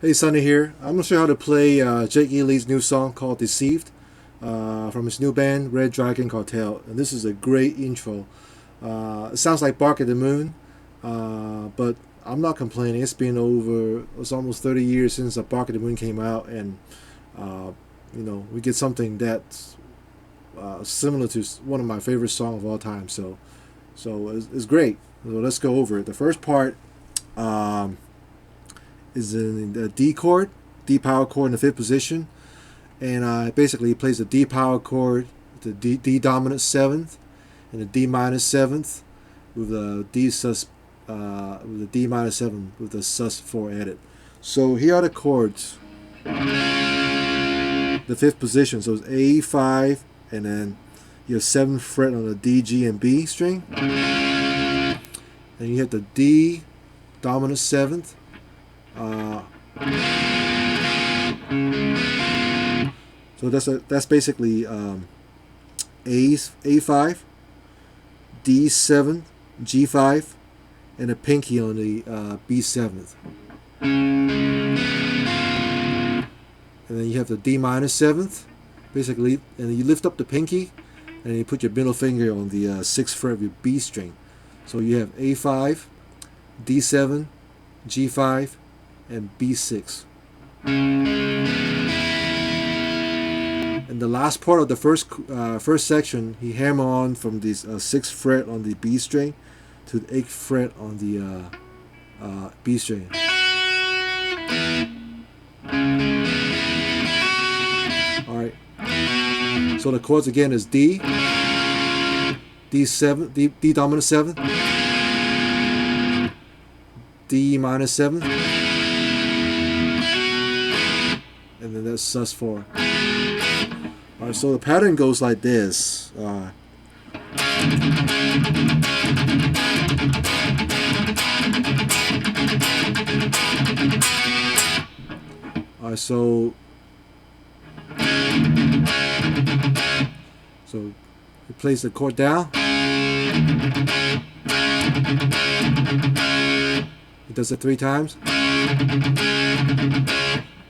Hey, Sonny here. I'm gonna show you how to play Jake Ely's new song called "Deceived" from his new band Red Dragon Cartel, and this is a great intro. It sounds like "Bark at the Moon," but I'm not complaining. It's almost 30 years since "Bark at the Moon" came out, and we get something that's similar to one of my favorite songs of all time. So it's great. So let's go over it. The first part. Is in the D chord, D power chord in the fifth position, and basically he plays the D power chord, the D dominant seventh, and the D minor seventh with the D minor seven with the sus4 added. So here are the chords. The fifth position, so it's A5, and then you have seventh fret on the D, G, and B string, and you hit the D dominant seventh. So that's basically A5, D7, G5, and a pinky on the B7th. And then you have the D minor seventh, basically, and then you lift up the pinky, and you put your middle finger on the sixth fret of your B string. So you have A5, D7, G5, and B6. And the last part of the first section, he hammer on from this sixth fret on the B string to the eighth fret on the B string. All right. So the chords again is D, D7, D dominant seventh, D minor seventh, and then that's sus4. Alright, so the pattern goes like this. Alright, so he plays the chord down. He does it 3 times.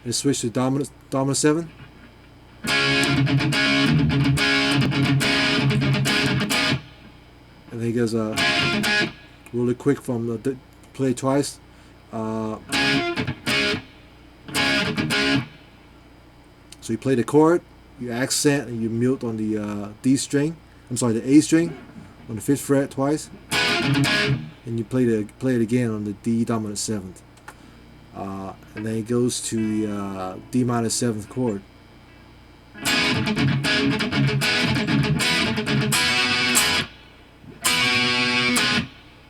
And switch to dominant 7. And then he goes really quick from the play twice. So you play the chord, you accent, and you mute on the D string. I'm sorry, the A string on the 5th fret twice, and you play it again on the D dominant 7th. And then it goes to the D minor 7th chord.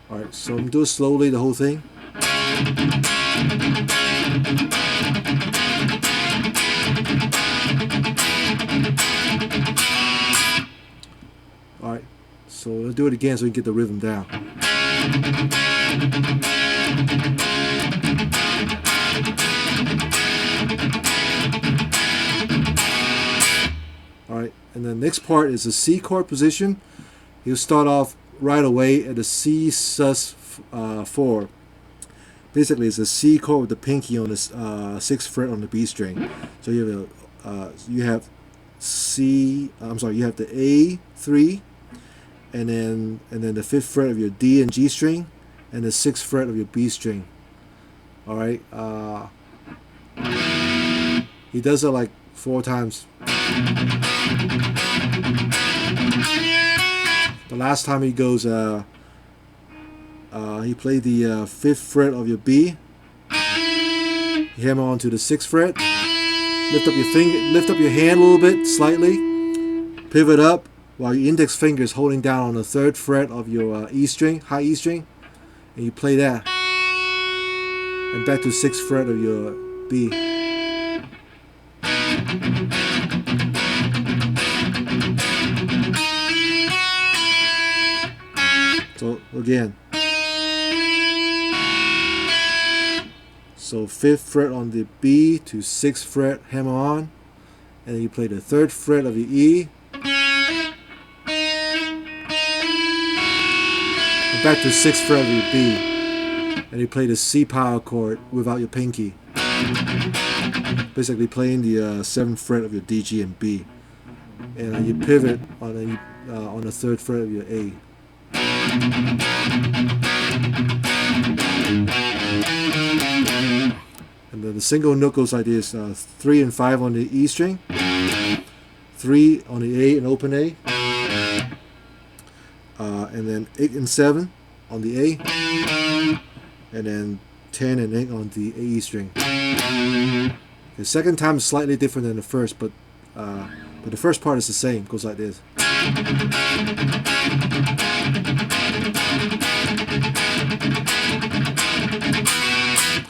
Alright, so I'm doing slowly the whole thing. Alright, so let's do it again so we can get the rhythm down. Alright, and the next part is the C chord position. You'll start off right away at the C sus4. Basically, it's a C chord with the pinky on the 6th fret on the B string. So you have the A3, and then the 5th fret of your D and G string, and the 6th fret of your B string. All right. He does it like 4 times. The last time he goes, he played the 5th fret of your B. You hammer onto the 6th fret. Lift up your hand a little bit, slightly. Pivot up while your index finger is holding down on the 3rd fret of your E string, high E string, and you play that. And back to 6th fret of your B. So again. So 5th fret on the B to 6th fret, hammer on, and then you play the 3rd fret of the E, and back to 6th fret of your B, and you play the C power chord without your pinky. Basically playing the 7th fret of your D, G, and B, and you pivot on the 3rd fret of your A. And then the single note goes like this: 3 and 5 on the E string, 3 on the A and open A, and then 8 and 7 on the A, and then 10 and 8 on the A string. The second time is slightly different than the first, but the first part is the same. It goes like this.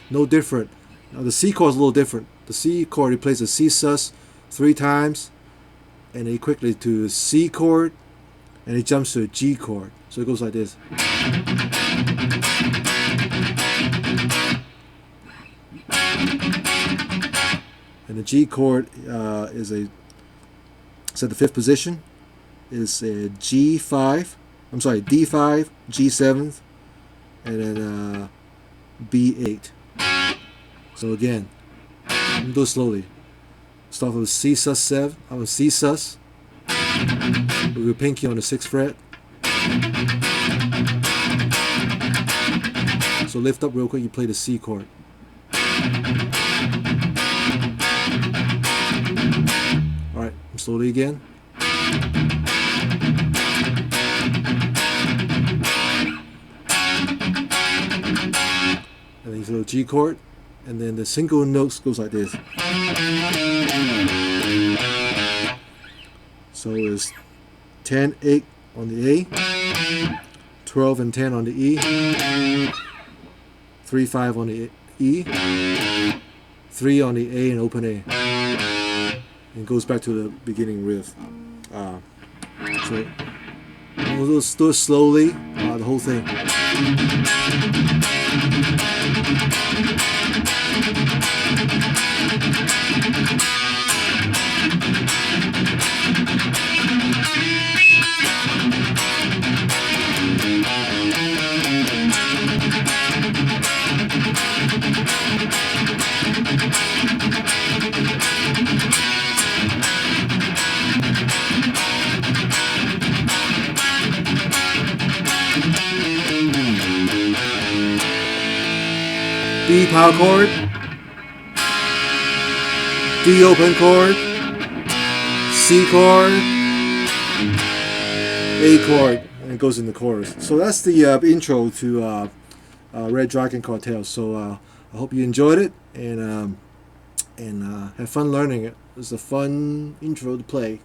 No different. Now the C chord is a little different. The C chord, he plays a C sus 3 times, and he quickly to a C chord, and he jumps to a G chord. So it goes like this. And the G chord is the 5th position is a G5. I'm sorry, D5, G7, and then B8. So again, do it slowly. Start with C sus 7. I'm a C sus with your pinky on the 6th fret. So lift up real quick. You play the C chord. All right, slowly again. And then you throw G chord, and then the single notes goes like this. So it's 10, 8 on the A, 12 and 10 on the E, 3, 5 on the E, 3 on the A and open A. And it goes back to the beginning riff. So we'll do it slowly, the whole thing. D power chord, D open chord, C chord, A chord, and it goes in the chorus. So that's the intro to Red Dragon Cartel. So I hope you enjoyed it and have fun learning it. It's a fun intro to play.